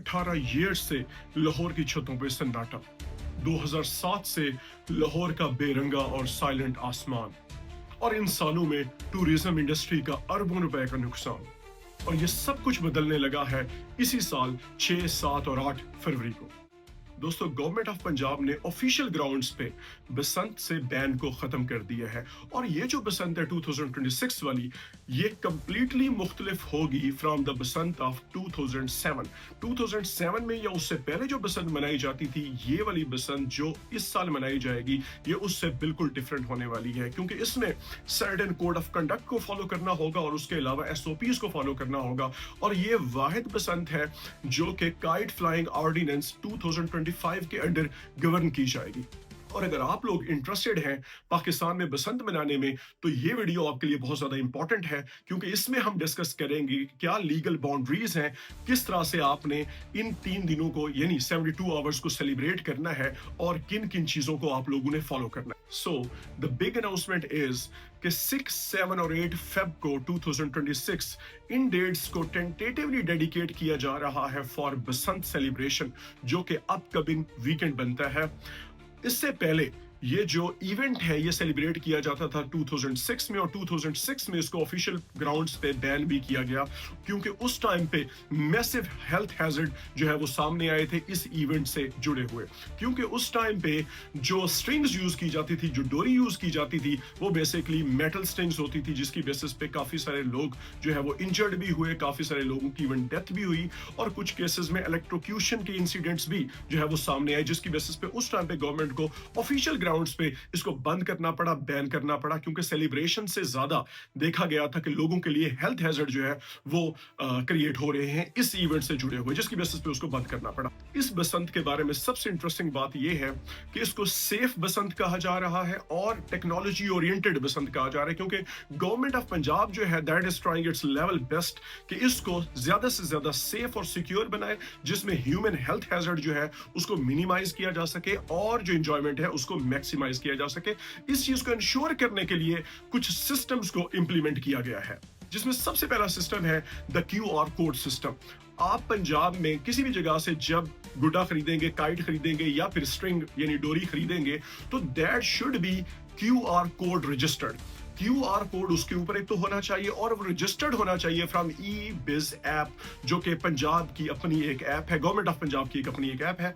18 years से लाहौर की छतों पे सन्नाटा। 2007 से लाहौर का बेरंगा और साइलेंट आसमान। और इन सालों में टूरिज्म इंडस्ट्री का अरबों रुपए का नुकसान। और ये सब कुछ बदलने लगा है इसी साल 6, 7 और 8 फरवरी को। दोस्तों, गवर्नमेंट ऑफ पंजाब ने ऑफिशियल ग्राउंड्स पे बसंत से बैन को खत्म कर दिया है। और ये जो बसंत है 2026 वाली, ये कंप्लीटली मुख्तलिफ होगी फ्रॉम द बसंत ऑफ 2007। 2007 में या उससे पहले जो बसंत मनाई जाती थी, ये वाली बसंत जो इस साल मनाई जाएगी, ये उससे बिल्कुल डिफरेंट होने वाली है, क्योंकि इसमें सर्टेन कोड ऑफ कंडक्ट को फॉलो करना होगा और उसके अलावा एसओपीज को फॉलो करना होगा। और ये वाहिद बसंत है जो कि काइट फ्लाइंग ऑर्डिनेंस 2025 के अंडर गवर्न की जाएगी। और अगर आप लोग इंटरेस्टेड हैं पाकिस्तान में बसंत मनाने में, तो ये वीडियो आपके लिए बहुत ज्यादा इंपॉर्टेंट है, क्योंकि इसमें हम डिस्कस करेंगे क्या लीगल बाउंड्रीज हैं, किस तरह से आपने इन 3 दिनों को यानी 72 आवर्स को सेलिब्रेट करना है और किन किन चीजों को आप लोगों ने फॉलो करना है। So the big announcement is कि 6, 7 और 8 फेब को 2026 इन डेट्स को टेंटेटिवली डेडिकेट किया जा रहा है फॉर बसंत सेलिब्रेशन, जो कि अपकमिंग वीकेंड बनता है। इससे पहले ये जो इवेंट है ये सेलिब्रेट किया जाता था 2006 में, और 2006 में इसको ऑफिशियल ग्राउंड्स पे बैन भी किया गया, क्योंकि उस टाइम पे मैसिव हेल्थ हैजर्ड जो है वो सामने आए थे इस इवेंट से जुड़े हुए। क्योंकि उस टाइम पे जो स्ट्रिंग्स यूज की जाती थी, जो डोरी यूज की जाती थी, वो बेसिकली मेटल स्ट्रिंग्स होती थी, जिसकी बेसिस पे काफी सारे लोग जो है वो इंजर्ड भी हुए, काफी सारे लोगों की इवन डेथ भी हुई, और कुछ केसेस में इलेक्ट्रोक्यूशन के इंसिडेंट्स भी जो है वो सामने आए, जिसकी बेसिस पे उस टाइम पे गवर्नमेंट को ऑफिशियल ग्राउंड्स पे इसको बंद करना पड़ा, बैन करना पड़ा, क्योंकि सेलिब्रेशन से ज्यादा देखा गया था कि लोगों के लिए हेल्थ हैजर्ड जो है वो क्रिएट हो रहे हैं इस इवेंट से जुड़े हुए, जिसकी बेसिस पे उसको बंद करना पड़ा। इस बसंत के बारे में सबसे इंटरेस्टिंग बात यह है कि इसको सेफ बसंत कहा जा रहा है और टेक्नोलॉजी ओरिएंटेड बसंत कहा जा रहा है, क्योंकि गवर्नमेंट ऑफ पंजाब जो है that is trying it's level best कि इसको ज्यादा से ज्यादा सेफ और सिक्योर बनाए, जिसमें ह्यूमन हेल्थ हैजर्ड जो है उसको मिनिमाइज किया जा सके और जो एंजॉयमेंट है उसको मैक्सिमाइज किया जा सके। इस चीज को इंश्योर करने के लिए कुछ सिस्टम्स को इंप्लीमेंट किया गया है, जिसमें सबसे पहला सिस्टम है द QR कोड सिस्टम। आप पंजाब में किसी भी जगह से जब गुड्डा खरीदेंगे, काइट खरीदेंगे या फिर स्ट्रिंग यानी डोरी खरीदेंगे, तो that should be QR code registered. QR code उसके ऊपर एक तो होना चाहिए और वो रजिस्टर्ड होना चाहिए फ्रॉम ई-बिज ऐप, जो कि पंजाब की अपनी एक ऐप है, गवर्नमेंट ऑफ पंजाब की एक अपनी एक ऐप है।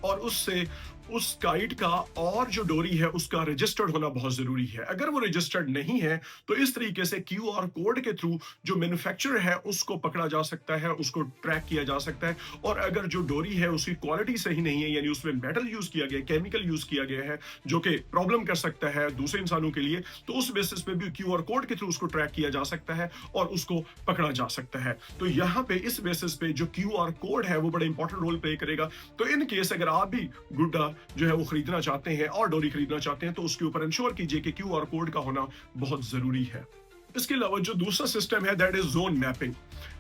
और उससे उस काइट का और जो डोरी है उसका रजिस्टर्ड होना बहुत जरूरी है। अगर वो रजिस्टर्ड नहीं है तो इस तरीके से QR कोड के थ्रू जो मैन्युफैक्चरर है उसको पकड़ा जा सकता है, उसको ट्रैक किया जा सकता है। और अगर जो डोरी है उसकी क्वालिटी सही नहीं है, यानी उसमें मेटल यूज किया गया, केमिकल यूज किया गया है जो कि प्रॉब्लम कर सकता है दूसरे इंसानों के लिए, तो उस बेसिस पे भी QR कोड के थ्रू उसको ट्रैक किया जा सकता है और उसको पकड़ा जा सकता है। तो यहाँ पे इस बेसिस पे जो QR कोड है वो बड़ा इंपॉर्टेंट रोल प्ले करेगा। तो इन केस अगर आप भी गुड्डा जो है वो खरीदना चाहते हैं और डोरी खरीदना चाहते हैं, तो उसके ऊपर इंश्योर कीजिए कि QR कोड का होना बहुत जरूरी है। इसके अलावा जो दूसरा सिस्टम है दैट इज जोन मैपिंग।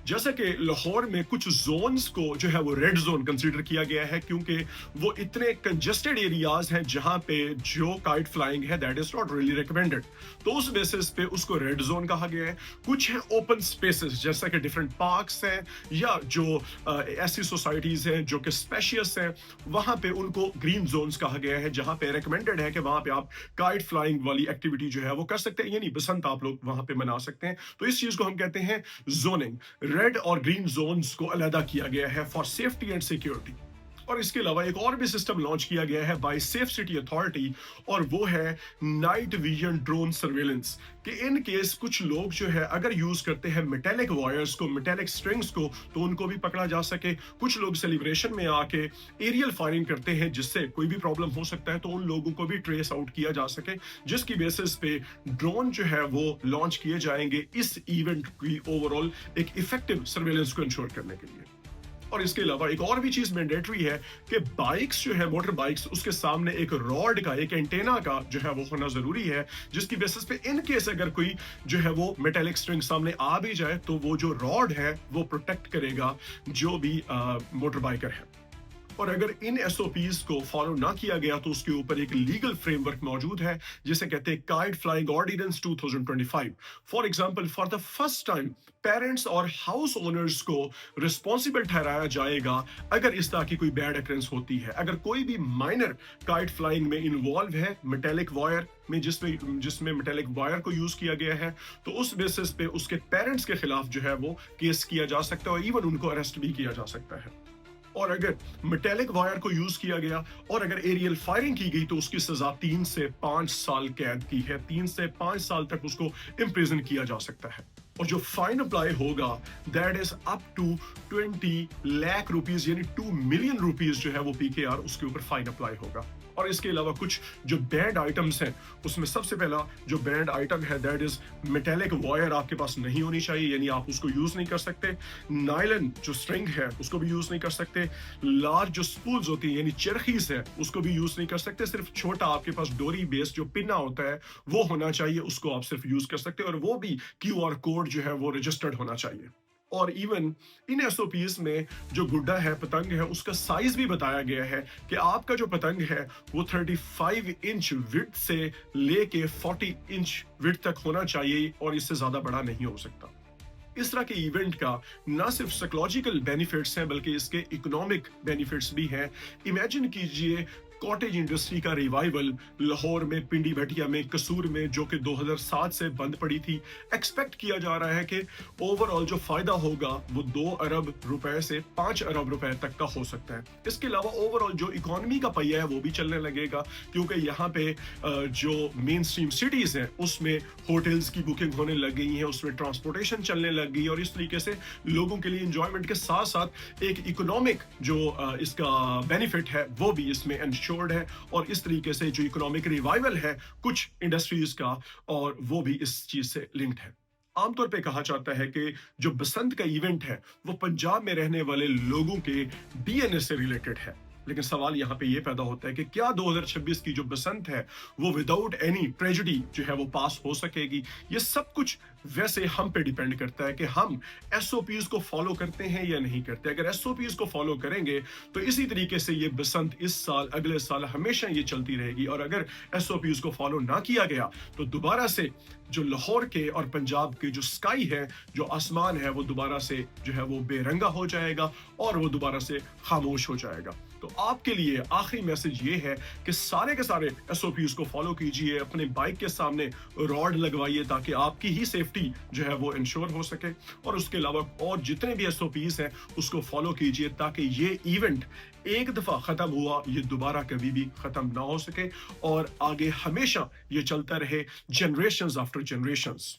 जैसा कि लाहौर में कुछ जोन्स को जो है वो रेड जोन कंसीडर किया गया है, क्योंकि वो इतने कंजेस्टेड एरियाज हैं जहां पे जो काइट फ्लाइंग है that is not really recommended, तो उस बेसिस पे उसको रेड जोन कहा गया है। कुछ है ओपन स्पेसेस, जैसा कि डिफरेंट पार्क्स हैं या जो ऐसी सोसाइटीज हैं जो कि स्पेशियस हैं, वहां पे उनको ग्रीन जोन्स कहा गया है, जहां पे रिकमेंडेड है कि वहां पे आप काइट फ्लाइंग वाली एक्टिविटी जो है वो कर सकते हैं, यानी बसंत आप लोग वहां पे मना सकते हैं। तो इस चीज को हम कहते हैं जोनिंग। रेड और ग्रीन जोन्स को अलग किया गया है फॉर सेफ्टी एंड सिक्योरिटी। और इसके अलावा एक और भी सिस्टम लॉन्च किया गया है बाय सेफ सिटी अथॉरिटी, और वो है नाइट विजन ड्रोन सर्वेलेंस। कि इन केस कुछ लोग जो है अगर यूज करते हैं मेटेलिक वायर्स को, मेटेलिक स्ट्रिंग्स को, तो उनको भी पकड़ा जा सके। कुछ लोग सेलिब्रेशन में आके एरियल फायरिंग करते हैं जिससे कोई भी प्रॉब्लम हो सकता है, तो उन लोगों को भी ट्रेस आउट किया जा सके, जिसकी बेसिस पे ड्रोन जो है वो लॉन्च किए जाएंगे इस इवेंट की ओवरऑल एक इफेक्टिव सर्वेलेंस को इंश्योर करने के लिए। और इसके अलावा एक और भी चीज मैंडेटरी है कि बाइक्स जो है, मोटर बाइक्स, उसके सामने एक रॉड का, एक एंटेना का जो है वो होना जरूरी है, जिसकी बेसिस पे इन केस अगर कोई जो है वो मेटेलिक स्ट्रिंग सामने आ भी जाए तो वो जो रॉड है वो प्रोटेक्ट करेगा जो भी मोटर बाइकर है। और अगर इन एसओपीज को फॉलो ना किया गया तो उसके ऊपर एक लीगल फ्रेमवर्क मौजूद है जिसे कहते हैं kite flying ordinance 2025। For example, for the first time parents और हाउस ओनर्स को रिस्पॉन्सिबल ठहराया जाएगा अगर इस तरह की कोई बैड अकरेंस होती है। अगर कोई भी माइनर काइट फ्लाइंग में इन्वॉल्व है मेटेलिक वायर में, जिसमें जिसमें मेटेलिक वायर को यूज किया गया है, तो उस बेसिस पे उसके पेरेंट्स के खिलाफ जो है वो केस किया जा सकता है और इवन उनको अरेस्ट भी किया जा सकता है। और अगर मेटेलिक वायर को यूज किया गया और अगर एरियल फायरिंग की गई तो उसकी सजा 3 से 5 साल कैद की है। 3 से 5 साल तक उसको इम्प्रिजन किया जा सकता है। और जो फाइन अप्लाई होगा that is up to 20 lakh rupees, यानी 2 मिलियन रुपीज जो है वो पीकेआर उसके ऊपर फाइन अप्लाई होगा। और इसके अलावा कुछ जो बैंड आइटम्स हैं, उसमें सबसे पहला जो बैंड आइटम है दैट इज मेटेलिक वायर आपके पास नहीं होनी चाहिए, यानी आप उसको यूज नहीं कर सकते। नायलन जो स्ट्रिंग है उसको भी यूज नहीं कर सकते। लार्ज जो स्पूल्स होती है यानी चरखीज है उसको भी यूज नहीं कर सकते। सिर्फ छोटा आपके पास डोरी बेस जो पिन्ना होता है वो होना चाहिए, उसको आप सिर्फ यूज कर सकते हैं और वो भी क्यूआर कोड जो है वो रजिस्टर्ड होना चाहिए। और इवन इन एसओपीज में जो गुड्डा है, पतंग है, उसका साइज भी बताया गया है कि आपका जो पतंग है वो 35 इंच विड्थ से लेके 40 इंच विड्थ तक होना चाहिए और इससे ज्यादा बड़ा नहीं हो सकता। इस तरह के इवेंट का ना सिर्फ साइकोलॉजिकल बेनिफिट्स हैं बल्कि इसके इकोनॉमिक बेनिफिट्स भी हैं। इमेजिन कीजिए कॉटेज इंडस्ट्री का रिवाइवल लाहौर में, पिंडी भटिया में, कसूर में, जो कि 2007 से बंद पड़ी थी। एक्सपेक्ट किया जा रहा है कि ओवरऑल जो फायदा होगा वो 2 अरब रुपए से 5 अरब रुपए तक का हो सकता है। इसके अलावा ओवरऑल जो इकोनॉमी का पहिया है वो भी चलने लगेगा, क्योंकि यहाँ पे जो मेन स्ट्रीम सिटीज हैं उसमें होटल्स की बुकिंग होने लग गई है, उसमें ट्रांसपोर्टेशन चलने लग गई और इस तरीके से लोगों के लिए इंजॉयमेंट के साथ साथ एक इकोनॉमिक जो इसका बेनिफिट है वो भी इसमें इंश्योर्ड है। और इस तरीके से जो इकोनॉमिक रिवाइवल है कुछ इंडस्ट्रीज का, और वो भी इस चीज से लिंक्ड है। आमतौर पे कहा जाता है कि जो बसंत का इवेंट है वो पंजाब में रहने वाले लोगों के डीएनए से रिलेटेड है। लेकिन सवाल यहाँ पे ये पैदा होता है कि क्या 2026 की जो बसंत है वो विदाउट एनी ट्रेजेडी जो है वो पास हो सकेगी? ये सब कुछ वैसे हम पे डिपेंड करता है कि हम एसओपीज को फॉलो करते हैं या नहीं करते। अगर एसओपीज को फॉलो करेंगे तो इसी तरीके से ये बसंत इस साल, अगले साल हमेशा ये चलती रहेगी। और अगर एसओपीज को फॉलो ना किया गया तो दोबारा से जो लाहौर के और पंजाब के जो स्काई है, जो आसमान है, वो दोबारा से जो है वो बेरंगा हो जाएगा और वो दोबारा से खामोश हो जाएगा। तो आपके लिए आखिरी मैसेज ये है कि सारे के सारे एसओपीज को फॉलो कीजिए, अपने बाइक के सामने रॉड लगवाइए ताकि आपकी ही सेफ्टी जो है वो इंश्योर हो सके। और उसके अलावा और जितने भी एसओपीज हैं उसको फॉलो कीजिए ताकि ये इवेंट एक दफा खत्म हुआ ये दोबारा कभी भी खत्म ना हो सके और आगे हमेशा ये चलता रहे, जनरेशंस आफ्टर जनरेशंस।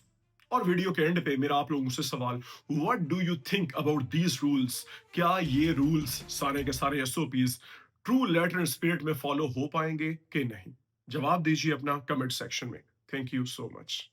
और वीडियो के एंड पे मेरा आप लोगों से सवाल, what do you think about these rules? क्या ये रूल्स सारे के सारे SOPs true letter and spirit में फॉलो हो पाएंगे कि नहीं? जवाब दीजिए अपना कमेंट सेक्शन में। Thank you so much.